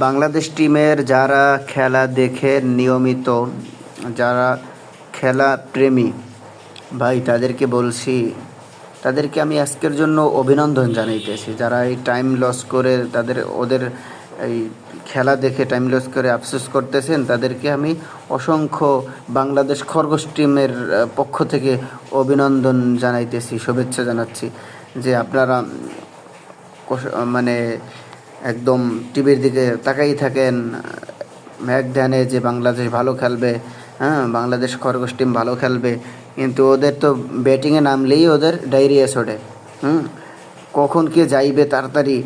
বাংলাদেশ টিমের যারা খেলা দেখে নিয়মিত, যারা খেলা প্রেমী ভাই, তাদেরকে বলছি, তাদেরকে আমি আজকের জন্য অভিনন্দন জানাইতেছি। যারা এই টাইম লস করে ওদের এই খেলা দেখে টাইম লস করে আফসোস করতেছেন, তাদেরকে আমি অসংখ্য বাংলাদেশ খরগোশ টিমের পক্ষ থেকে অভিনন্দন জানাইতেছি, শুভেচ্ছা জানাচ্ছি যে আপনারা মানে একদম টিভির দিকে তাকাই থাকেন ম্যাচ ধ্যানে যে বাংলাদেশ ভালো খেলবে, হ্যাঁ বাংলাদেশ খরগোশ টিম ভালো খেলবে, কিন্তু ওদের তো ব্যাটিংয়ে নামলেই ওদের ডায়রিয়া ছোড়ে। কখন কে যাইবে তাড়াতাড়ি,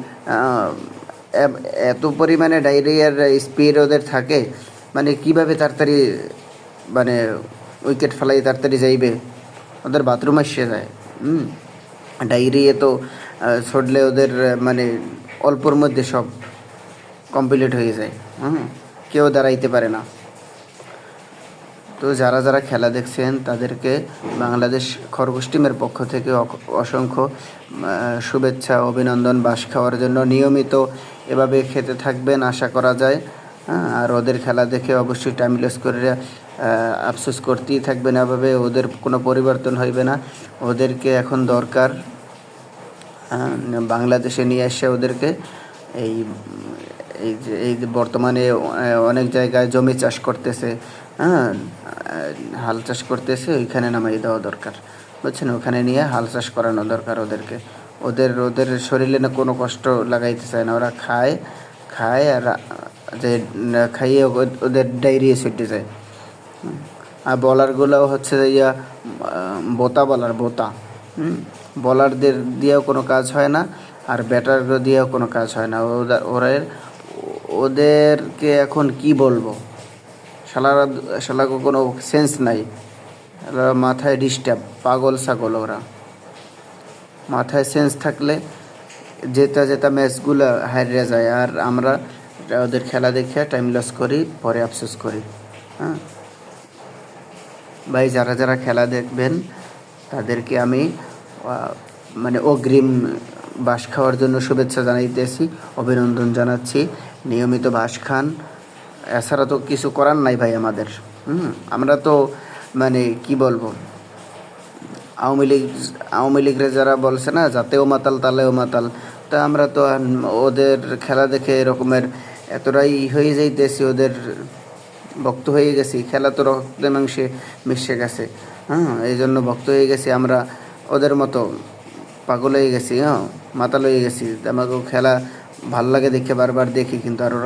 এত পরিমাণে ডায়রিয়ার স্পিড ওদের থাকে, মানে কীভাবে তাড়াতাড়ি মানে উইকেট ফেলাই তাড়াতাড়ি যাইবে, ওদের বাথরুম এসে যায়। ডায়রিয়া তো ছড়লে ওদের মানে অল্পর মধ্যে সব কমপ্লিট হয়ে যায়, কেউ দাঁড়াইতে পারে না। তো যারা যারা খেলা দেখছেন তাদেরকে বাংলাদেশ খরগোশ টিমের পক্ষ থেকে অসংখ্য শুভেচ্ছা, অভিনন্দন। বাঁশ খাওয়ার জন্য নিয়মিত এভাবে খেতে থাকবেন আশা করা যায়। আর ওদের খেলা দেখে অবশ্যই টাইম লস করে আফসোস করতেই থাকবেন, এভাবে ওদের কোনো পরিবর্তন হইবে না। ওদেরকে এখন দরকার বাংলাদেশে নিয়ে এসে ওদেরকে এই যে বর্তমানে অনেক জায়গায় জমি চাষ করতেছে, হাল চাষ করতেছে, ওইখানে নামাই দেওয়া দরকার, বুঝছেন? ওখানে নিয়ে হাল চাষ করানো দরকার ওদেরকে। ওদের শরীরে না কোনো কষ্ট লাগাইতে চায় না, ওরা খায় আর যে খাইয়ে ওদের ডায়রিয়া ছুটে যায়। আর বলারগুলোও হচ্ছে বোতা বলারদের দিয়েও কোনো কাজ হয় না, আর ব্যাটার দিয়েও কোনো কাজ হয় না। ওদেরকে এখন কি বলবো, শালাকে কোনো সেন্স নাই, মাথায় ডিস্টার্ব, পাগল ছাগল। ওরা মাথায় সেন্স থাকলে জেতা ম্যাচগুলো হারিয়ে যায়, আর আমরা ওদের খেলা দেখে টাইম লস করি, পরে আফসোস করি। ভাই, যারা যারা খেলা দেখবেন তাদেরকে আমি মানে অগ্রিম বাঁশ খাওয়ার জন্য শুভেচ্ছা জানাইতেছি, অভিনন্দন জানাচ্ছি। নিয়মিত বাঁশ খান, এছাড়া তো কিছু করার নাই ভাই আমাদের। আমরা তো মানে কি বলবো, আওয়ামী লীগরে যারা বলছে না যাতেও মাতাল তালেও মাতাল, তা আমরা তো ওদের খেলা দেখে এরকমের এতটাই হয়ে যাইতেছি, ওদের ভক্ত হয়ে গেছি। খেলা তো রক্তে মাংসে মিশে গেছে, এই জন্য ভক্ত হয়ে গেছি আমরা, ওদের মতো পাগল হয়ে গেছি, মাতাল হয়ে গেছি। আমাকেও খেলা ভাল লাগে দেখে বারবার দেখি, কিন্তু আরও